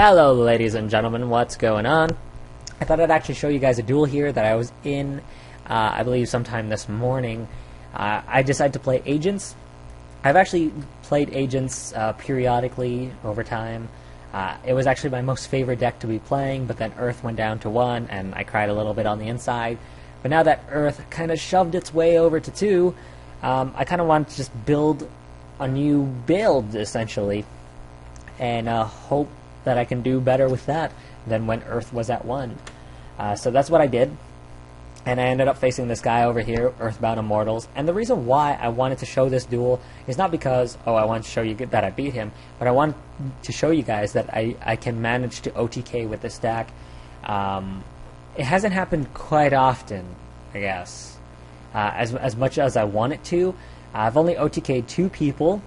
Hello ladies and gentlemen, what's going on? I thought I'd actually show you guys a duel here that I was in, I believe sometime this morning. I decided to play Agents. I've actually played Agents periodically over time. It was actually my most favorite deck to be playing, but then Earth went down to 1 and I cried a little bit on the inside. But now that Earth kind of shoved its way over to 2, I kind of wanted to just build a new build essentially and hope that I can do better with that than when Earth was at 1. So that's what I did, and I ended up facing this guy over here, Earthbound Immortals. And the reason why I wanted to show this duel is not because, oh, I want to show you that I beat him, but I want to show you guys that I can manage to OTK with this deck. It hasn't happened quite often, I guess, as much as I want it to. I've only OTK'd 2 people,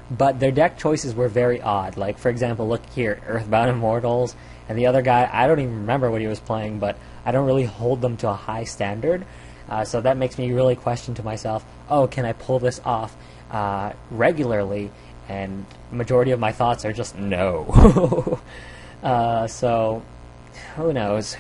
but their deck choices were very odd. Like, for example, look here, Earthbound Immortals, and the other guy, I don't even remember what he was playing, but I don't really hold them to a high standard. So that makes me really question to myself, oh, can I pull this off regularly? And majority of my thoughts are just no. So who knows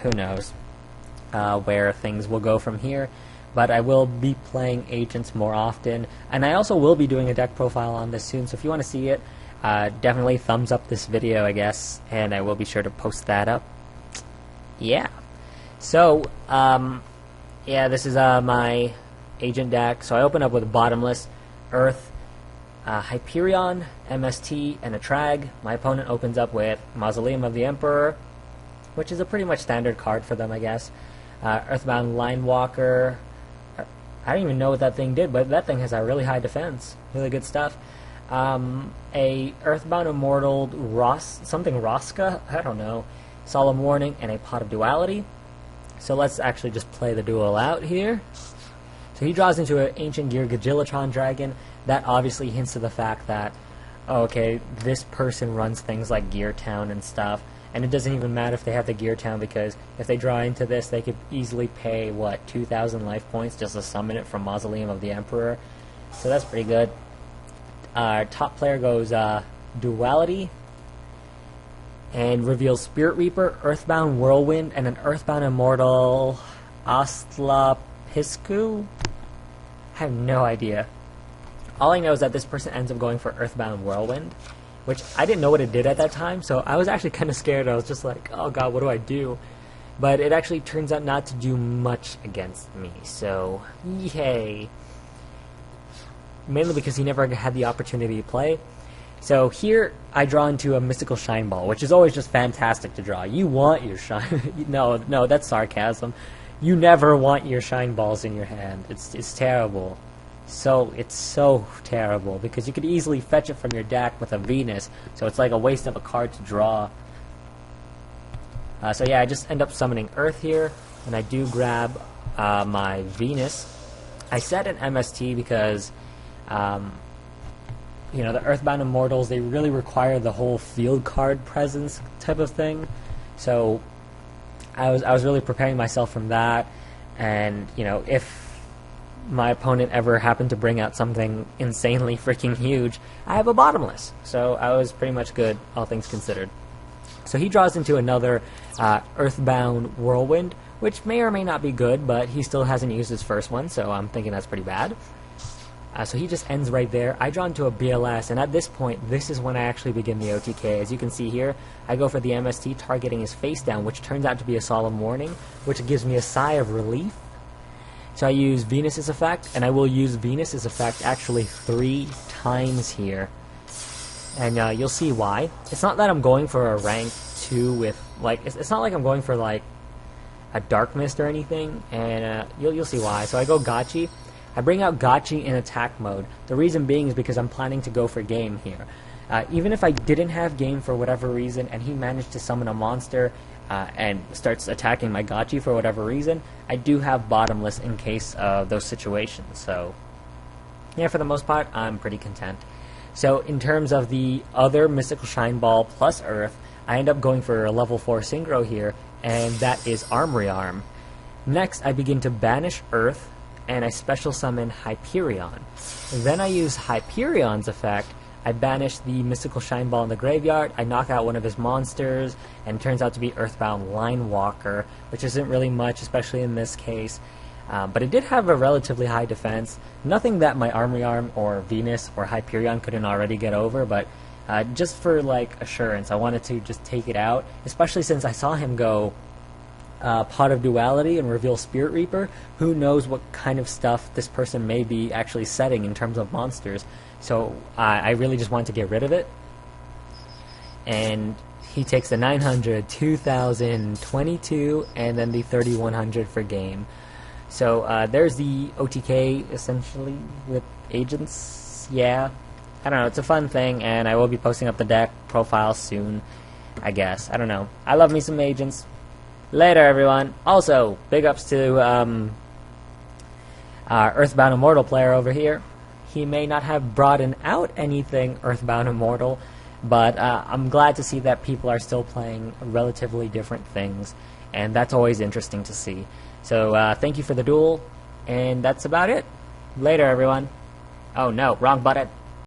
where things will go from here. But I will be playing Agents more often, and I also will be doing a deck profile on this soon, so if you want to see it, definitely thumbs up this video, I guess, and I will be sure to post that up. Yeah. So, yeah, this is my Agent deck. So I open up with Bottomless, Earth, Hyperion, MST, and a Trag. My opponent opens up with Mausoleum of the Emperor, which is a pretty much standard card for them, I guess. Earthbound Linewalker. I don't even know what that thing did, but that thing has a really high defense. Really good stuff. A Earthbound Immortal something Roska, I don't know. Solemn Warning, and a Pot of Duality. So let's actually just play the duel out here. So he draws into an Ancient Gear Gagillatron Dragon. That obviously hints to the fact that, oh, okay, this person runs things like Gear Town and stuff. And it doesn't even matter if they have the Gear Town, because if they draw into this, they could easily pay, what, 2,000 life points just to summon it from Mausoleum of the Emperor. So that's pretty good. Our top player goes Duality, and reveals Spirit Reaper, Earthbound Whirlwind, and an Earthbound Immortal Astlapisku? I have no idea. All I know is that this person ends up going for Earthbound Whirlwind, which I didn't know what it did at that time, so I was actually kind of scared. I was just like, oh god, what do I do? But it actually turns out not to do much against me, so yay. Mainly because he never had the opportunity to play. So here, I draw into a Mystical Shine Ball, which is always just fantastic to draw. You want your Shine... no, that's sarcasm. You never want your Shine Balls in your hand. It's terrible. So it's so terrible, because you could easily fetch it from your deck with a Venus, so it's like a waste of a card to draw. So yeah, I just end up summoning Earth here, and I do grab my Venus. I set an MST because, you know, the Earthbound Immortals, they really require the whole field card presence type of thing. So I was really preparing myself from that, and, you know, if my opponent ever happened to bring out something insanely freaking huge, I have a Bottomless. So I was pretty much good, all things considered. So he draws into another Earthbound Whirlwind, which may or may not be good, but he still hasn't used his first one, so I'm thinking that's pretty bad. So he just ends right there. I draw into a BLS, and at this point, this is when I actually begin the OTK. As you can see here, I go for the MST, targeting his face down, which turns out to be a Solemn Warning, which gives me a sigh of relief. So I use Venus's effect, and I will use Venus's effect actually 3 times here. And you'll see why. It's not that I'm going for a rank 2 with, like, it's not like I'm going for, like, a Dark Mist or anything, and you'll see why. So I go Gotchi. I bring out Gotchi in attack mode. The reason being is because I'm planning to go for game here. Even if I didn't have game for whatever reason, and he managed to summon a monster, and starts attacking my Gotchi for whatever reason, I do have Bottomless in case of those situations. So, yeah, for the most part, I'm pretty content. So, in terms of the other Mystical Shine Ball plus Earth, I end up going for a level 4 Synchro here, and that is Armory Arm. Next, I begin to banish Earth, and I special summon Hyperion. Then I use Hyperion's effect I banish the mystical shine ball in the graveyard, I knock out one of his monsters, and it turns out to be Earthbound Line Walker, which isn't really much, especially in this case. But it did have a relatively high defense. Nothing that my Armory Arm or Venus or Hyperion couldn't already get over, but just for like assurance, I wanted to just take it out, especially since I saw him go Pot of Duality and reveal Spirit Reaper. Who knows what kind of stuff this person may be actually setting in terms of monsters. So I really just wanted to get rid of it. And he takes the 900, 2000, 22, and then the 3100 for game. So there's the OTK, essentially, with agents. Yeah, I don't know, it's a fun thing, and I will be posting up the deck profile soon, I guess. I don't know. I love me some agents. Later, everyone. Also, big ups to our Earthbound Immortal player over here. He may not have broadened out anything Earthbound Immortal, but I'm glad to see that people are still playing relatively different things, and that's always interesting to see. So thank you for the duel, and that's about it. Later, everyone. Oh no, wrong button.